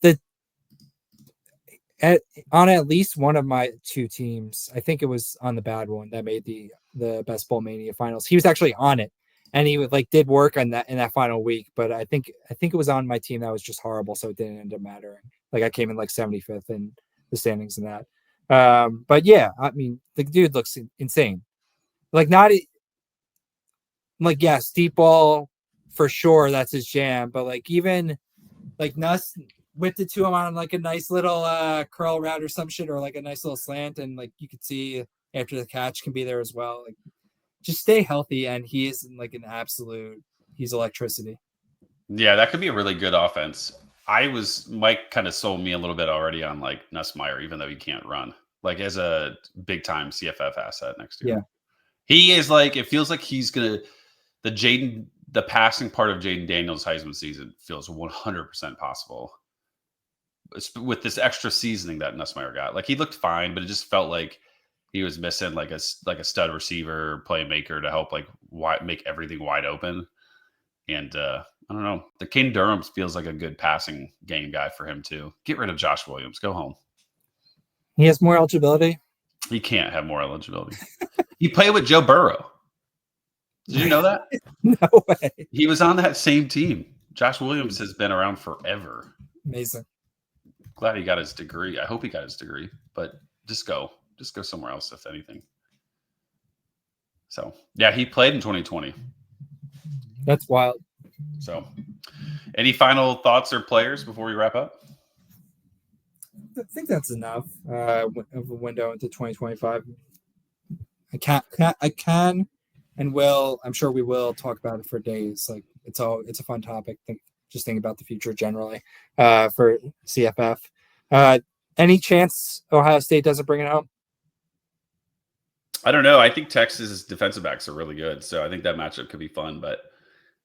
at least one of my 2 teams, I think it was on the bad one that made the Best Bowl Mania finals. He was actually on it, and he like did work on that in that final week. But I think it was on my team that was just horrible, so it didn't end up mattering. Like, I came in like 75th in the standings in that. But yeah, I mean, the dude looks insane. Like, not like, yeah, steep ball for sure, that's his jam. But like, even like Nuss whipped it to him on like a nice little curl route or some shit, or like a nice little slant, and like you could see after the catch can be there as well. Like, just stay healthy, and he is like an absolute. He's electricity.
Yeah, that could be a really good offense. Mike kind of sold me a little bit already on like Nussmeier, even though he can't run, like as a big time CFF asset next year.
Yeah,
he is like, it feels like he's gonna the passing part of Jaden Daniels' Heisman season feels 100% possible with this extra seasoning that Nussmeier got. Like, he looked fine, but it just felt like he was missing like a stud receiver playmaker to help like make everything wide open. And I don't know. The King Durham feels like a good passing game guy for him too. Get rid of Josh Williams. Go home.
he has more eligibility.
He can't have more eligibility. He played with Joe Burrow. Did you know that?
No way.
He was on that same team. Josh Williams has been around forever.
Amazing.
Glad he got his degree. I hope he got his degree, but just go somewhere else if anything. So yeah, he played in 2020.
That's wild.
So, any final thoughts or players before we wrap up?
I think that's enough of a window into 2025. I can and will. I'm sure we will talk about it for days. Like, it's a fun topic. Just think about the future generally for CFF. Any chance Ohio State doesn't bring it home?
I don't know. I think Texas's defensive backs are really good, so I think that matchup could be fun. But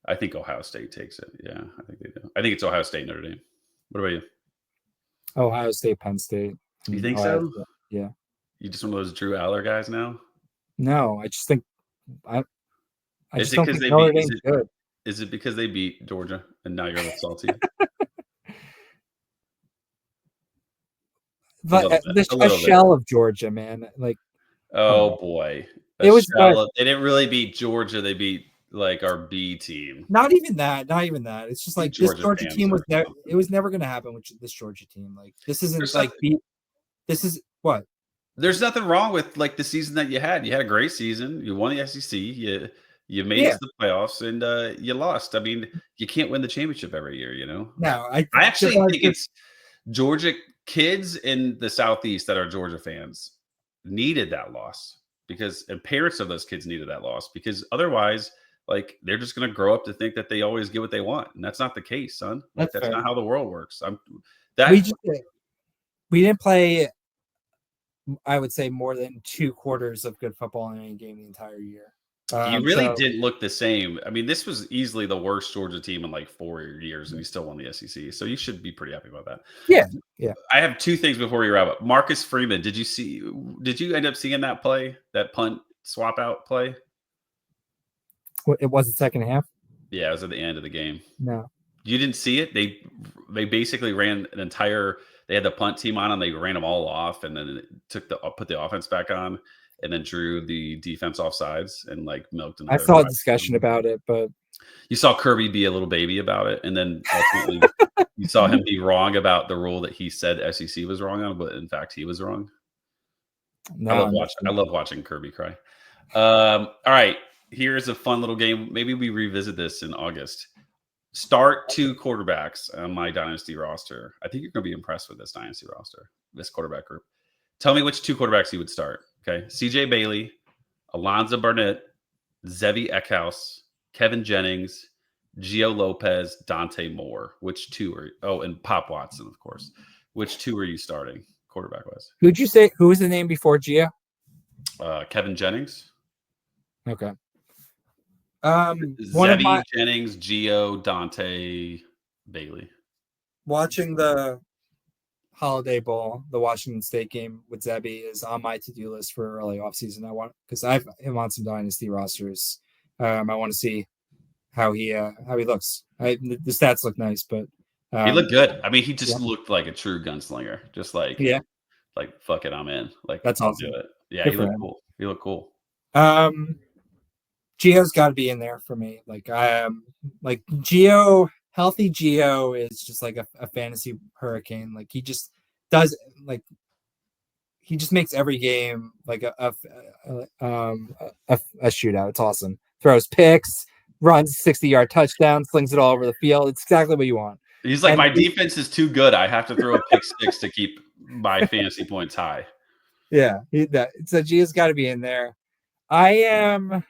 I think Ohio State takes it. Yeah, I think they do. I think it's Ohio State, Notre Dame. What about you?
Ohio State, Penn State.
You think
Ohio
so?
State. Yeah.
You just one of those Drew Aller guys now?
No, I just think I
Is
just
it
don't
because
think
they
Notre
beat?
Dame's good.
Is it because they beat Georgia and now you're a little salty?
But a shell of Georgia, man. Like,
oh boy,
it was.
They didn't really beat Georgia. They beat like our B team.
Not even that. It's just like this Georgia team was never. It was never going to happen with this Georgia team. Like, this isn't this is what.
There's nothing wrong with like the season that you had. You had a great season. You won the SEC. You made it to the playoffs and you lost. I mean, you can't win the championship every year, you know?
No,
I actually think it's Georgia kids in the Southeast that are Georgia fans needed that loss and parents of those kids needed that loss because otherwise, like, they're just going to grow up to think that they always get what they want. And that's not the case, son. Like, that's not how the world works.
We didn't play, I would say, more than 2 quarters of good football in any game the entire year.
You really didn't look the same. I mean, this was easily the worst Georgia team in like 4 years, and he still won the SEC. So you should be pretty happy about that.
Yeah.
I have 2 things before we wrap up. Marcus Freeman, did you end up seeing that play, that punt swap out play?
It was the second half?
Yeah, it was at the end of the game.
No.
You didn't see it. They basically ran an entire. They had the punt team on, and they ran them all off, and then put the offense back on, and then drew the defense off sides and like milked
I
another.
saw a discussion about it, but
you saw Kirby be a little baby about it, and then ultimately you saw him be wrong about the rule that he said SEC was wrong on, but in fact he was wrong.
no,
I love watching Kirby cry. All right, here's a fun little game. Maybe we revisit this in August. Start 2 quarterbacks on my dynasty roster. I think you're going to be impressed with this dynasty roster, this quarterback group. Tell me which 2 quarterbacks you would start. Okay, CJ Bailey, Alonzo Burnett, Zevi Eckhouse, Kevin Jennings, Gio Lopez, Dante Moore. Which 2 are? Oh, and Pop Watson, of course. Which 2 are you starting quarterback wise?
Who'd you say? Who was the name before Gio?
Kevin Jennings.
Okay.
Zevi, Jennings, Gio, Dante, Bailey.
Watching the Holiday Bowl, the Washington State game with Zebi is on my to-do list for early offseason. I want because I have him on some dynasty rosters. I want to see how he looks. The stats look nice, but
he looked good. I mean, he just looked like a true gunslinger. Just like fuck it, I'm in. Like
that's
I'll
awesome.
do it. Yeah, he looked cool. He looked cool.
Gio's got to be in there for me. Like like Gio, healthy Gio is just like a fantasy hurricane. Like he just does like he just makes every game like a shootout. It's awesome. Throws picks, runs 60-yard touchdown, slings it all over the field. It's exactly what you want.
He's like, my defense is too good. I have to throw a pick 6 to keep my fantasy points high.
Yeah, so Gio's got to be in there. I am.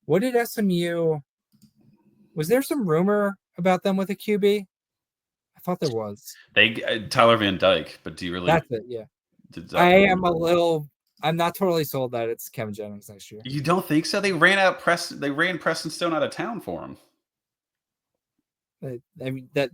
What did SMU? Was there some rumor about them with a QB? I thought there was.
Tyler Van Dyke, but do you really?
That's it. Yeah. I'm not totally sold that it's Kevin Jennings next year.
You don't think so? They ran Preston Stone out of town for him.
I mean that.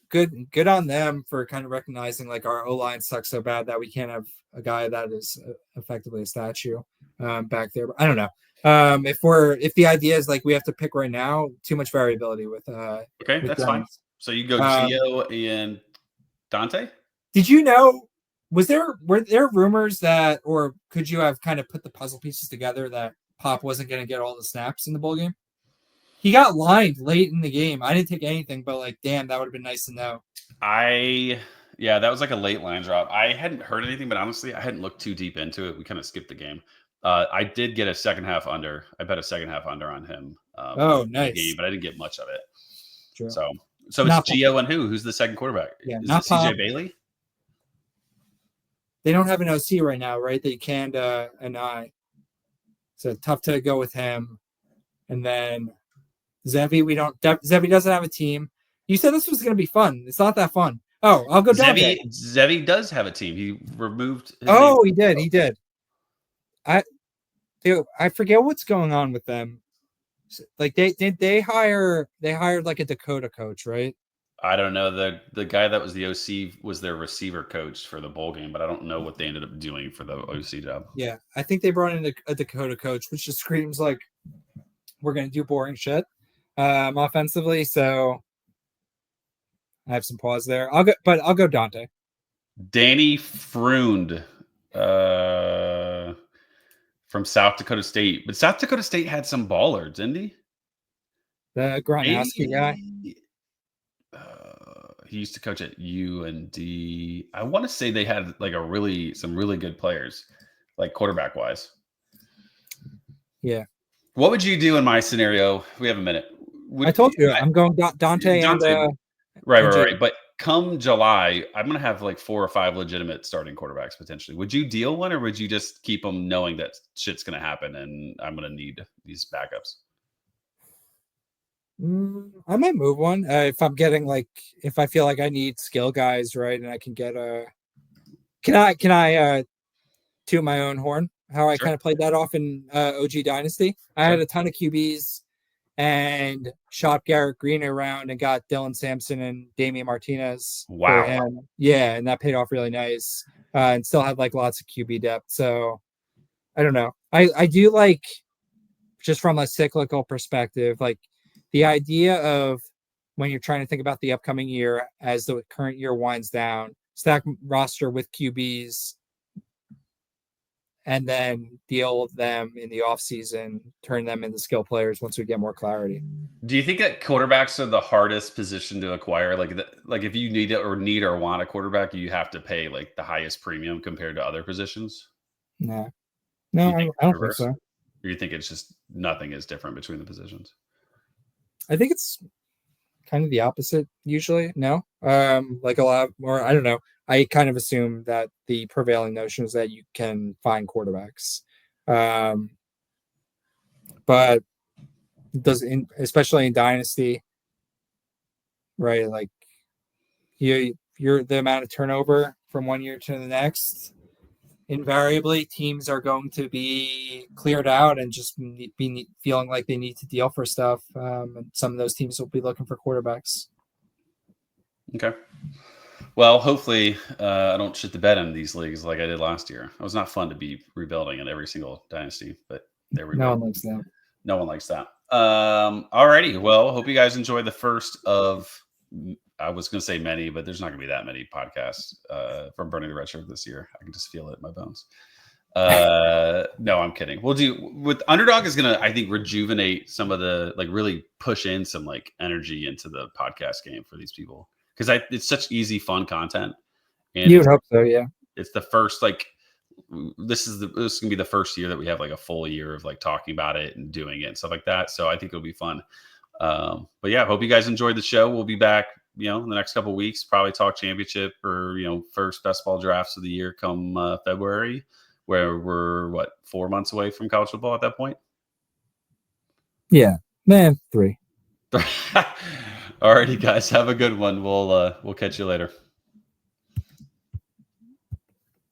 Good on them for kind of recognizing like our O-line sucks so bad that we can't have a guy that is effectively a statue back there. But I don't know. If the idea is like we have to pick right now, too much variability with
okay,
with
that's
Jennings.
fine. So you go Gio and Dante.
Did you know? Were there rumors that, or could you have kind of put the puzzle pieces together that Pop wasn't going to get all the snaps in the bowl game? He got lined late in the game. I didn't take anything, but like, damn, that would have been nice to know.
Yeah, that was like a late line drop. I hadn't heard anything, but honestly, I hadn't looked too deep into it. We kind of skipped the game. I did get a second half under. I bet a second half under on him.
Nice.
Game, but I didn't get much of it.
True.
So it's Gio and who? Who's the second quarterback?
Yeah,
is
not
it CJ Bailey?
They don't have an OC right now, right? They canned an eye. So tough to go with him. And then Zevi, Zevi doesn't have a team. You said this was going to be fun. It's not that fun. Oh, I'll go Dante.
Zevi does have a team. He removed.
He did. I forget what's going on with them. Like they hired like a Dakota coach, right?
I don't know. The guy that was the OC was their receiver coach for the bowl game, but I don't know what they ended up doing for the OC job.
Yeah, I think they brought in a Dakota coach, which just screams like we're going to do boring shit offensively. So I have some pause there. I'll go Dante.
Danny Freund from South Dakota State, but South Dakota State had some ballers, didn't he?
The Gronkowski guy.
He used to coach at UND. I want to say they had like some really good players, like quarterback wise.
Yeah.
What would you do in my scenario? We have a minute.
I told you I'm going Dante.
Right. But come July, I'm going to have like 4 or 5 legitimate starting quarterbacks potentially. Would you deal one, or would you just keep them knowing that shit's going to happen and I'm going to need these backups?
I might move one if I'm getting if I feel like I need skill guys, right? And I can get Can I toot my own horn? How I kind of played that off in OG Dynasty. I had a ton of QBs and shopped Garrett Green around and got Dylan Sampson and Damian Martinez.
Wow.
For him. Yeah, and that paid off really nice. And still had lots of QB depth. So I don't know. I do just from a cyclical perspective, the idea of when you're trying to think about the upcoming year as the current year winds down, stack roster with QBs, and then deal with them in the offseason, turn them into skill players once we get more clarity.
Do you think that quarterbacks are the hardest position to acquire? Like if you need or want a quarterback, you have to pay like the highest premium compared to other positions?
No,
You
I
think
don't think
reverse?
so.
Or you think it's just nothing is different between the positions?
I think it's kind of the opposite usually. No, like a lot more. I don't know. I kind of assume that the prevailing notion is that you can find quarterbacks, but especially in dynasty, right? Like you're the amount of turnover from one year to the next. Invariably, teams are going to be cleared out and just be feeling like they need to deal for stuff. And some of those teams will be looking for quarterbacks.
Okay. Well, hopefully I don't shit the bed in these leagues like I did last year. It was not fun to be rebuilding in every single dynasty, but there we
No
go.
one likes that.
No one likes that. Alrighty. Well, hope you guys enjoyed the first of, I was going to say many, but there's not going to be that many podcasts from Burning the Redshirt this year. I can just feel it in my bones. No, I'm kidding. We'll do with Underdog is going to, I think, rejuvenate some of the, like really push in some like energy into the podcast game for these people. Because it's such easy, fun content. And
you would hope so, yeah.
It's the first, like, this is gonna be the first year that we have like a full year of like talking about it and doing it and stuff like that. So I think it'll be fun. But yeah, hope you guys enjoyed the show. We'll be back, in the next couple of weeks. Probably talk championship or first best ball drafts of the year come February, where we're 4 months away from college football at that point.
Yeah, man, 3.
Alrighty, guys, have a good one. We'll catch you later.